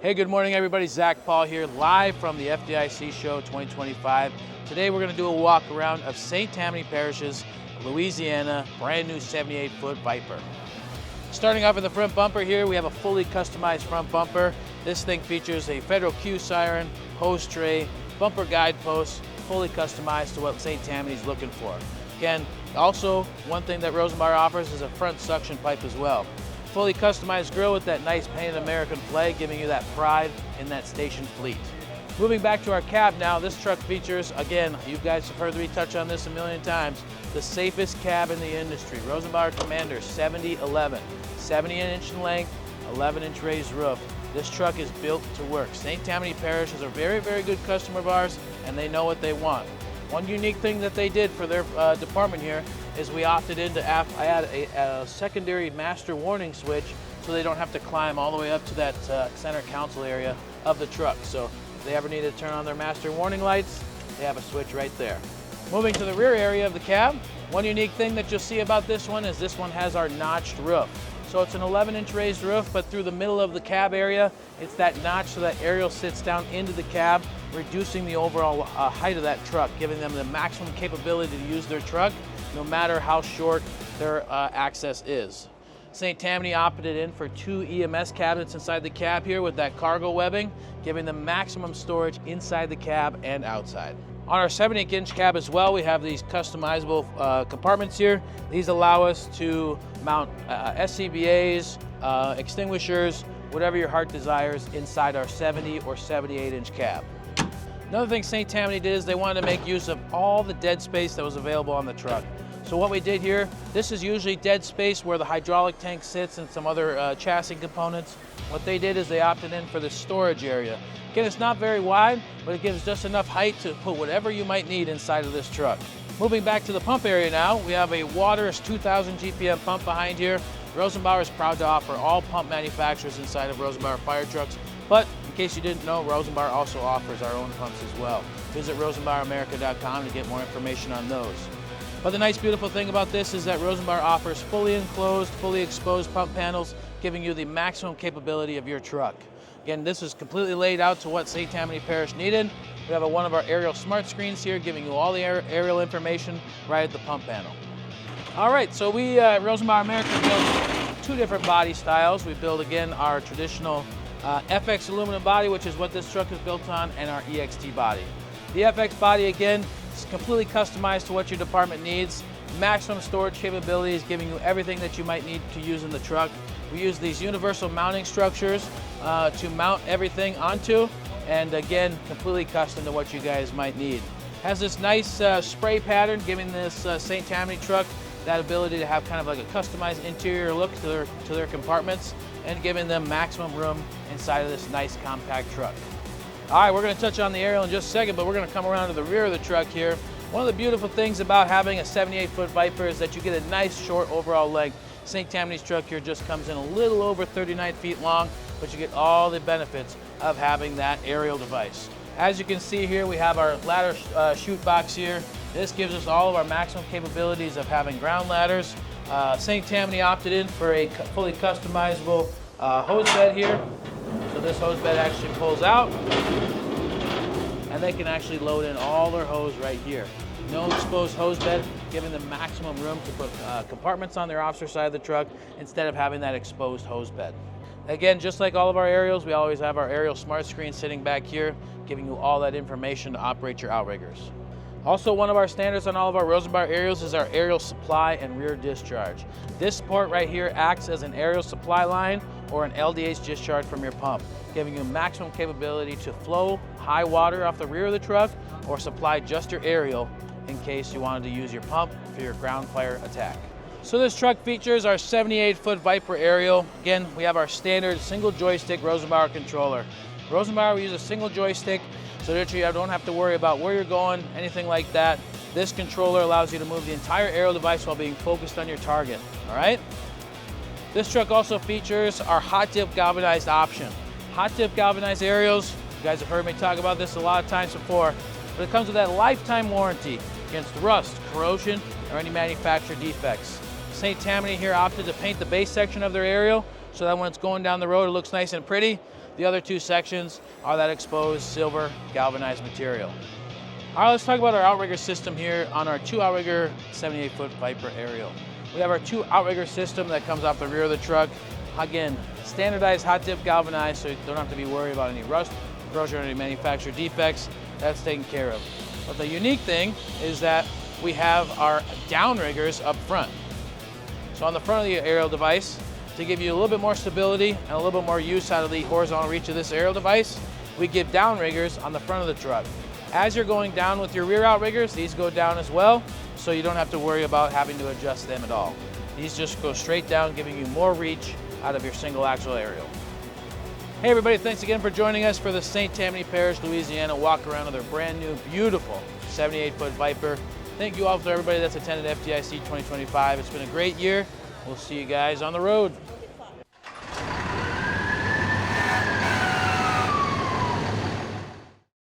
Hey, good morning everybody. Zach Paul here, live from the FDIC show 2025. Today we're going to do a walk around of St. Tammany Parish's Louisiana brand new 78-foot Viper. Starting off with the front bumper here, we have a fully customized front bumper. This thing features a federal Q siren, hose tray, bumper guideposts, fully customized to what St. Tammany's looking for. Again, also one thing that Rosenbauer offers is a front suction pipe as well. Fully customized grille with that nice painted American flag, giving you that pride in that station fleet. Moving back to our cab now, this truck features, again, you guys have heard me touch on this a million times, the safest cab in the industry. Rosenbauer Commander 7011, 70-inch in length, 11-inch raised roof. This truck is built to work. St. Tammany Parish is a very, very good customer of ours, and they know what they want. One unique thing that they did for their department here is we opted in to add a secondary master warning switch so they don't have to climb all the way up to that center console area of the truck. So if they ever need to turn on their master warning lights, they have a switch right there. Moving to the rear area of the cab, one unique thing that you'll see about this one is this one has our notched roof. So it's an 11-inch raised roof, but through the middle of the cab area, it's that notch so that aerial sits down into the cab, reducing the overall height of that truck, giving them the maximum capability to use their truck, no matter how short their access is. St. Tammany opted in for 2 EMS cabinets inside the cab here with that cargo webbing, giving them maximum storage inside the cab and outside. On our 70-inch cab as well, we have these customizable compartments here. These allow us to mount SCBAs, extinguishers, whatever your heart desires inside our 70 or 78-inch cab. Another thing St. Tammany did is they wanted to make use of all the dead space that was available on the truck. So what we did here, this is usually dead space where the hydraulic tank sits and some other chassis components. What they did is they opted in for the storage area. Again, it's not very wide, but it gives just enough height to put whatever you might need inside of this truck. Moving back to the pump area now, we have a Waters 2000 GPM pump behind here. Rosenbauer is proud to offer all pump manufacturers inside of Rosenbauer fire trucks, but in case you didn't know, Rosenbauer also offers our own pumps as well. Visit rosenbaueramerica.com to get more information on those. But the nice, beautiful thing about this is that Rosenbauer offers fully enclosed, fully exposed pump panels, giving you the maximum capability of your truck. Again, this is completely laid out to what St. Tammany Parish needed. We have one of our aerial smart screens here, giving you all the aerial information right at the pump panel. All right, so we at Rosenbauer America build 2 different body styles. We build, again, our traditional FX aluminum body, which is what this truck is built on, and our EXT body. The FX body, again, is completely customized to what your department needs. Maximum storage capabilities, giving you everything that you might need to use in the truck. We use these universal mounting structures to mount everything onto, and again, completely custom to what you guys might need. Has this nice spray pattern, giving this St. Tammany truck that ability to have kind of like a customized interior look to their compartments, and giving them maximum room inside of this nice compact truck. All right, we're going to touch on the aerial in just a second, but we're going to come around to the rear of the truck here. One of the beautiful things about having a 78-foot Viper is that you get a nice short overall length. St. Tammany's truck here just comes in a little over 39 feet long, but you get all the benefits of having that aerial device. As you can see here, we have our ladder chute box here. This gives us all of our maximum capabilities of having ground ladders. St. Tammany opted in for a fully customizable hose bed here. So this hose bed actually pulls out, and they can actually load in all their hose right here. No exposed hose bed, giving them maximum room to put compartments on their officer side of the truck instead of having that exposed hose bed. Again, just like all of our aerials, we always have our aerial smart screen sitting back here, giving you all that information to operate your outriggers. Also, one of our standards on all of our Rosenbauer aerials is our aerial supply and rear discharge. This port right here acts as an aerial supply line or an LDH discharge from your pump, giving you maximum capability to flow high water off the rear of the truck or supply just your aerial in case you wanted to use your pump for your ground fire attack. So this truck features our 78-foot Viper aerial. Again, we have our standard single joystick Rosenbauer controller. Rosenbauer, we use a single joystick so that you don't have to worry about where you're going, anything like that. This controller allows you to move the entire aerial device while being focused on your target, all right? This truck also features our hot dip galvanized option. Hot dip galvanized aerials, you guys have heard me talk about this a lot of times before, but it comes with that lifetime warranty against rust, corrosion, or any manufacturer defects. St. Tammany here opted to paint the base section of their aerial so that when it's going down the road it looks nice and pretty. The other two sections are that exposed silver galvanized material. All right, let's talk about our outrigger system here on our 2 outrigger 78-foot Viper aerial. We have our 2 outrigger system that comes off the rear of the truck. Again, standardized hot dip galvanized, so you don't have to be worried about any rust, corrosion, or any manufacturer defects. That's taken care of. But the unique thing is that we have our downriggers up front. So on the front of the aerial device, to give you a little bit more stability and a little bit more use out of the horizontal reach of this aerial device, we give downriggers on the front of the truck. As you're going down with your rear outriggers, these go down as well, so you don't have to worry about having to adjust them at all. These just go straight down, giving you more reach out of your single axle aerial. Hey everybody, thanks again for joining us for the St. Tammany Parish, Louisiana walk around of their brand new, beautiful 78-foot Viper. Thank you all for everybody that's attended FDIC 2025. It's been a great year. We'll see you guys on the road.